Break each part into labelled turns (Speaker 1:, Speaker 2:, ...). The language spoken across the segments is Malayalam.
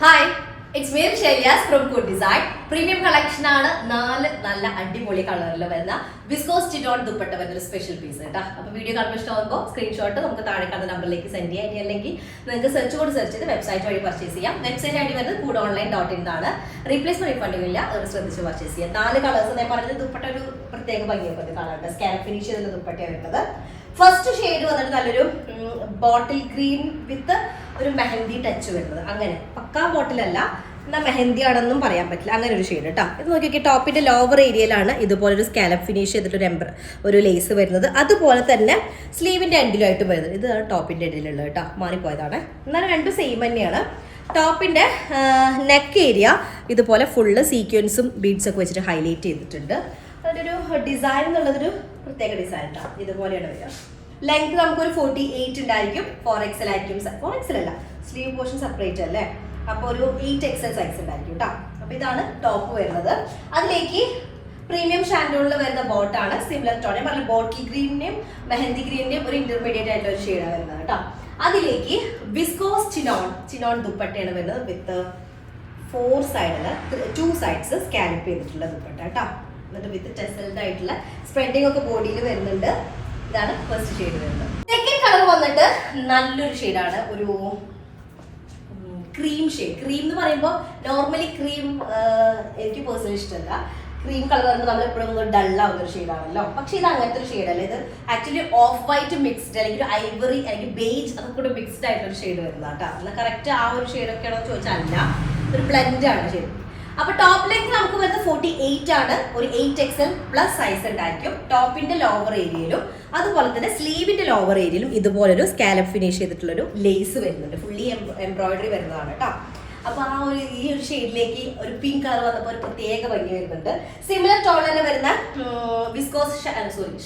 Speaker 1: ഹായ്, ഇറ്റ്സ് മീ ഷെലിയാസ് from good design. Premium collection ആണ്. 4 നല്ല അടിപൊളി കളറിൽ വരുന്ന വിസ്കോസ് ചിനോൺ ദുപ്പട്ട വരുന്ന സ്പെഷ്യൽ പീസ് കേട്ടോ. അപ്പോൾ വീഡിയോ കാണുമ്പോൾ ഇഷ്ടമാകുമ്പോൾ സ്ക്രീൻഷോട്ട് നമുക്ക് താഴെ കാണുന്ന നമ്പറിലേക്ക് സെൻഡ് ചെയ്യാം. ഇനി അല്ലെങ്കിൽ നിങ്ങൾക്ക് സെർച്ച് ചെയ്ത് വെബ്സൈറ്റ് വഴി പർച്ചേസ് ചെയ്യാം. വെബ്സൈറ്റ് ഐ ഡി വരുന്നത് coodonline.in എന്നാണ്. റീപ്ലേസ്മെന്റ് റീഫണ്ടിംഗ് ഇല്ല, അത് ശ്രദ്ധിച്ച് പർച്ചേസ് ചെയ്യാം. 4 കളേഴ്സ് ഞാൻ പറഞ്ഞത് ദുപ്പട്ട ഒരു പ്രത്യേക ഭംഗിയൊക്കെ കാണാറുണ്ട്. സ്കാലപ്പ് ഫിനിഷ് ചെയ്തുള്ള ദുപ്പട്ടയാണ് വരുന്നത്. ഫസ്റ്റ് ഷെയ്ഡ് വന്നിട്ട് നല്ലൊരു ബോട്ടിൽ ഗ്രീൻ വിത്ത് ഒരു മെഹന്തി ടച്ച് വരുന്നത്. അങ്ങനെ പക്കാ ബോട്ടിലല്ല, എന്നാൽ മെഹന്തി ആണെന്നും പറയാൻ പറ്റില്ല, അങ്ങനെ ഒരു ഷെയ്ഡ് കേട്ടോ. ഇത് നോക്കിയൊക്കെ ടോപ്പിന്റെ ലോവർ ഏരിയയിലാണ് ഇതുപോലെ ഒരു സ്കാലപ്പ് ഫിനിഷ് ചെയ്തിട്ട് ഒരു ലേസ് വരുന്നത്. അതുപോലെ തന്നെ സ്ലീവിന്റെ എൻഡിലായിട്ട് വരുന്നത്. ഇത് ടോപ്പിന്റെ എൻഡിലുള്ളത് കേട്ടോ, മാറിപ്പോയതാണ്. എന്നാലും രണ്ടും സെയിം തന്നെയാണ്. ടോപ്പിന്റെ നെക്ക് ഏരിയ ഇതുപോലെ ഫുള്ള് സീക്വൻസും ബീഡ്സ് ഒക്കെ വെച്ചിട്ട് ഹൈലൈറ്റ് ചെയ്തിട്ടുണ്ട്. അതിൻ്റെ ഒരു ഡിസൈൻ എന്നുള്ളതൊരു പ്രത്യേക ഡിസൈൻ കേട്ടോ. ഇതുപോലെയാണ് വരിക. ലെങ്ത് നമുക്കൊരു 48 ഉണ്ടായിരിക്കും. 4XL ആയിരിക്കും. 4XL അല്ല, സ്ലീവ് പോർഷൻ സെപ്പറേറ്റ് അല്ലേ, അപ്പോൾ ഒരു 8XL സൈസ് ഉണ്ടായിരിക്കും കേട്ടോ. അപ്പോൾ ഇതാണ് ടോപ്പ് വരുന്നത്. അതിലേക്ക് പ്രീമിയം ഷാൻഡോണിൽ വരുന്ന ബോട്ടാണ്. സിമിലർ ടോൺ, ഞാൻ പറഞ്ഞ ബോട്ടിൽ ഗ്രീനിന്റെയും മെഹന്തി ഗ്രീനിന്റെയും ഒരു ഇന്റർമീഡിയറ്റ് ആയിട്ടുള്ള ഒരു ഷെയ്ഡാണ് വരുന്നത് കേട്ടോ. അതിലേക്ക് വിസ്കോസ് ചിനോൺ ദുപ്പട്ടയാണ് വരുന്നത്. വിത്ത് 4 സൈഡില് 2 സൈഡ്സ് സ്കാലപ്പ് ചെയ്തിട്ടുള്ള ദുപ്പട്ട കേട്ടോ. എന്നിട്ട് വിത്ത് ടെസൽഡ് ആയിട്ടുള്ള സ്പ്രെഡിങ് ഒക്കെ ബോഡിയിൽ വരുന്നുണ്ട്. ഇതാണ് ഫസ്റ്റ് ഷെയ്ഡ് വരുന്നത്. സെക്കൻഡ് കളർ വന്നിട്ട് നല്ലൊരു ഷെയ്ഡാണ്, ഒരു ക്രീം ഷെയ്ഡ്. ക്രീം എന്ന് പറയുമ്പോൾ നോർമലി ക്രീം എനിക്ക് പേഴ്സണലി ഇഷ്ടമല്ല. ക്രീം കളർ നമ്മൾ എപ്പോഴും ഡള്ളാവുന്ന ഒരു ഷെയ്ഡാണല്ലോ. പക്ഷെ ഇത് അങ്ങനത്തെ ഒരു ഷെയ്ഡല്ല. ഇത് ആക്ച്വലി ഓഫ് വൈറ്റ് മിക്സ്ഡ്, അല്ലെങ്കിൽ ഒരു ഐവറി അല്ലെങ്കിൽ ബേജ് അതൊക്കെ കൂടെ മിക്സ്ഡ് ആയിട്ടൊരു ഷെയ്ഡ് വരുന്നത് കേട്ടോ. എന്നാൽ കറക്റ്റ് ആ ഒരു ഷെയ്ഡൊക്കെയാണോ ചോദിച്ചാൽ അല്ല, ഒരു ബ്ലെൻഡ് ആണ് ഷെയ്ഡ്. അപ്പൊ ടോപ്പ് ലെങ്ത് നമുക്ക് വരുന്നത് 48 ആണ്. ഒരു 8XL പ്ലസ് സൈസ് ഉണ്ടായിരിക്കും ടോപ്പിന്റെ ലോവർ ഏരിയയിലും. അതുപോലെ തന്നെ സ്ലീവിന്റെ ലോവർ ഏരിയയിലും ഇതുപോലൊരു സ്കാലപ്പ് ഫിനിഷ് ചെയ്തിട്ടുള്ളൊരു ലേസ് വരുന്നുണ്ട്. ഫുള്ളി എംബ്രോയിഡറി വരുന്നതാണ് കേട്ടോ. അപ്പൊ ആ ഒരു ഈ ഒരു ഷെയ്ഡിലേക്ക് ഒരു പിങ്ക് കളർ വന്നപ്പോൾ ഒരു പ്രത്യേക ഭംഗി വരുന്നുണ്ട്. സിമിലർ ടോൺ തന്നെ വരുന്ന വിസ്കോസ്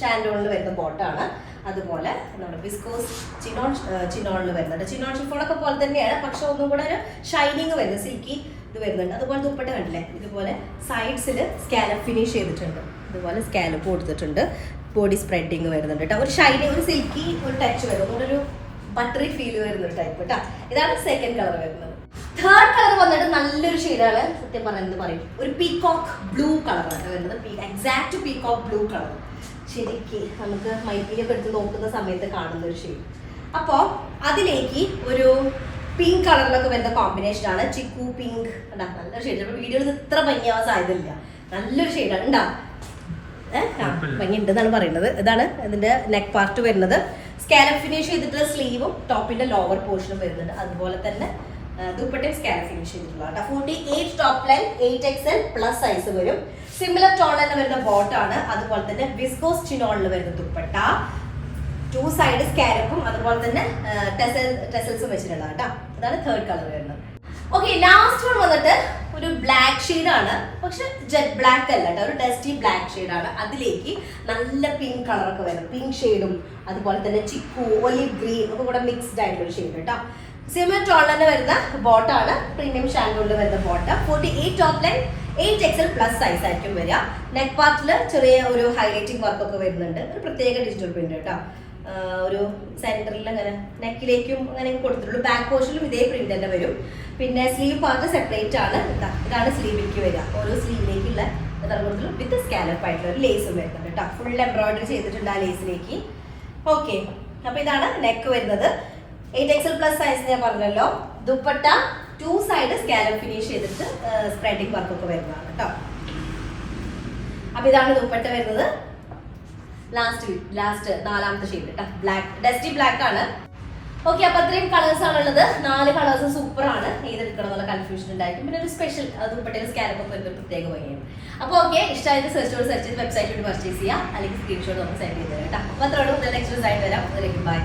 Speaker 1: ഷാൻഡോണിൽ വരുന്ന ബോട്ടാണ്. അതുപോലെ നമ്മുടെ വിസ്കോസ് ചിനോണിൽ വരുന്നുണ്ട്. ചിനോൺ ഷിഫോണൊക്കെ പോലെ തന്നെയാണ്, പക്ഷെ ഒന്നും കൂടെ ഒരു ഷൈനിങ് വരുന്നത്, സിൽക്കി ഇത് വരുന്നുണ്ട്. അതുപോലെ ദുപ്പട്ട കണ്ടില്ലേ, ഇതുപോലെ സൈഡ്സിൽ സ്കാലപ്പ് ഫിനിഷ് ചെയ്തിട്ടുണ്ട്. ഇതുപോലെ സ്കാലപ്പ് കൊടുത്തിട്ടുണ്ട്. ബോഡി സ്പ്രെഡിങ് വരുന്നുണ്ട് കേട്ടോ. ഒരു ഷൈനിങ്, ഒരു സിൽക്കി ഒരു ടച്ച് വരും, അതുകൊണ്ട് ഒരു ബട്ടറി ഫീൽ വരുന്ന ഒരു ടൈപ്പ് കേട്ടോ. ഇതാണ് സെക്കൻഡ് കളർ വരുന്നത്. തേർഡ് കളർ വന്നിട്ട് നല്ലൊരു ഷെയ്ഡാണ്. സത്യം പറയുന്നത് പറയും, ഒരു പീകോക്ക് ബ്ലൂ കളറാണ് വരുന്നത്. Exact peacock blue colour. ശരിക്ക് നമുക്ക് മൈപ്പിലൊക്കെ എടുത്ത് നോക്കുന്ന സമയത്ത് കാണുന്ന ഒരു ഷെയ്ഡ്. അപ്പോൾ അതിലേക്ക് ഒരു പിങ്ക് കളറിലൊക്കെ വരുന്ന കോമ്പിനേഷൻ ആണ്. ചിക്കു പിങ്ക് നല്ലൊരു ഷെയ്ഡ്. അപ്പോൾ വീഡിയോയിൽ ഇത്ര ഭംഗിയാവാൻ സാധ്യതയില്ല. നല്ലൊരു ഷെയ്ഡാണ്. ഉണ്ടാ ഭംഗി ഉണ്ടെന്നാണ് പറയുന്നത്. ഇതാണ് ഇതിന്റെ നെക്ക് പാർട്ട് വരുന്നത്. സ്കാലപ്പ് ഫിനിഷ് ചെയ്തിട്ടുള്ള സ്ലീവും ടോപ്പിന്റെ ലോവർ പോർഷനും വരുന്നുണ്ട്. അതുപോലെ തന്നെ ദുപ്പട്ടയും സ്കാലപ്പ് ഫിനിഷ് ചെയ്തിട്ടുള്ള 48 top line, 8XL plus size വരും. സിമിലർ ടോൺ തന്നെ വരുന്ന ബോട്ടാണ്. അതുപോലെ തന്നെ വിസ്കോസ് ചിനോണിൽ വരുന്ന ദുപ്പട്ട 2 സൈഡ് സ്കാലപ്പും അതുപോലെ തന്നെ ടെസൽസും വെച്ചിട്ടുള്ള കേട്ടോ. ഇതാണ് തേർഡ് കളർ വരുന്നത്. ഓക്കെ, ലാസ്റ്റ് വൺ വന്നിട്ട് ഒരു ബ്ലാക്ക് ഷെയ്ഡാണ്. പക്ഷെ ജെറ്റ് ബ്ലാക്ക് അല്ല കേട്ടോ, ഒരു ഡസ്റ്റി ബ്ലാക്ക് ഷെയ്ഡാണ്. അതിലേക്ക് നല്ല പിങ്ക് കളറൊക്കെ വരും. പിങ്ക് ഷെയ്ഡും അതുപോലെ തന്നെ ചിക്കു, ഒലിവ് ഗ്രീൻ ഒക്കെ കൂടെ മിക്സ്ഡ് ആയിട്ടുള്ള ഷെയ്ഡ് കേട്ടോ. സിമിലർ ടോൺ തന്നെ വരുന്ന ബോട്ടാണ്. പ്രീമിയം ഷാൻഡോണിൽ വരുന്ന boat. 48 top line, 8XL plus size ആയിരിക്കും വരിക. നെക്ക് പാർട്ടിൽ ചെറിയ ഒരു ഹൈലൈറ്റിംഗ് വർക്കൊക്കെ വരുന്നുണ്ട്. ഒരു പ്രത്യേക ഡിജിറ്റൽ പ്രിന്റ് കേട്ടോ. ഒരു സെന്ററിൽ അങ്ങനെ നെക്കിലേക്കും അങ്ങനെ കൊടുത്തിട്ടുള്ളൂ. ബാക്ക് പോർഷനിലും ഇതേ പ്രിന്റ് തന്നെ വരും. പിന്നെ സ്ലീവ് പാർട്ട് സെപ്പറേറ്റ് ആണ്. ഇതാണ് സ്ലീവിലേക്ക് വരിക. ഓരോ സ്ലീവിലേക്കുള്ള കൊടുത്തിട്ടുള്ള വിത്ത് സ്കാലപ്പ് ആയിട്ടുള്ള ഒരു ലേസും വരുന്നുണ്ട് കേട്ടോ. ഫുൾ എംബ്രോയിഡറി ചെയ്തിട്ടുണ്ട് ആ ലേസിലേക്ക്. ഓക്കെ, അപ്പൊ ഇതാണ് നെക്ക് വരുന്നത്. 8XL പ്ലസ് സൈസ് ഞാൻ പറഞ്ഞല്ലോ. ദുപ്പട്ട 2 സൈഡ് സ്കാലപ്പ് ഫിനിഷ് ചെയ്തിട്ട് സ്പ്രെഡിങ് വർക്കൊക്കെ വരുന്നതാണ് കേട്ടോ. അപ്പൊ ഇതാണ് ദുപ്പട്ട വരുന്നത്. ലാസ്റ്റ് 4ാമത്തെ ഷെയ്ഡ് കേട്ടോ, ബ്ലാക്ക്, ഡസ്റ്റി ബ്ലാക്ക് ആണ്. ഓക്കെ, അപ്പൊ അത്രയും കളേഴ്സ് ആണുള്ളത്. 4 കളേഴ്സ് സൂപ്പർ ആണ്. ഏതെടുക്കണം എന്നുള്ള കൺഫ്യൂഷൻ ഉണ്ടായിരിക്കും. പിന്നെ ഒരു സ്പെഷ്യൽ ദുപ്പട്ടയിൽ സ്കാലപ്പ് ഒക്കെ വരുന്ന പ്രത്യേക ഭംഗിയാണ്. അപ്പോൾ ഓക്കെ, ഇഷ്ടമായിട്ട് സെർച്ച് ചെയ്ത് വെബ്സൈറ്റിൽ പർച്ചേസ് ചെയ്യാം, അല്ലെങ്കിൽ സ്ക്രീൻഷോട്ട് നമുക്ക് സെൻഡ് ചെയ്ത് തരാം കേട്ടോ. അപ്പോൾ അത്രയോട് നെക്സ്റ്റ് ഡിസൈൻ വരാം. അതിലേക്ക് ബൈ.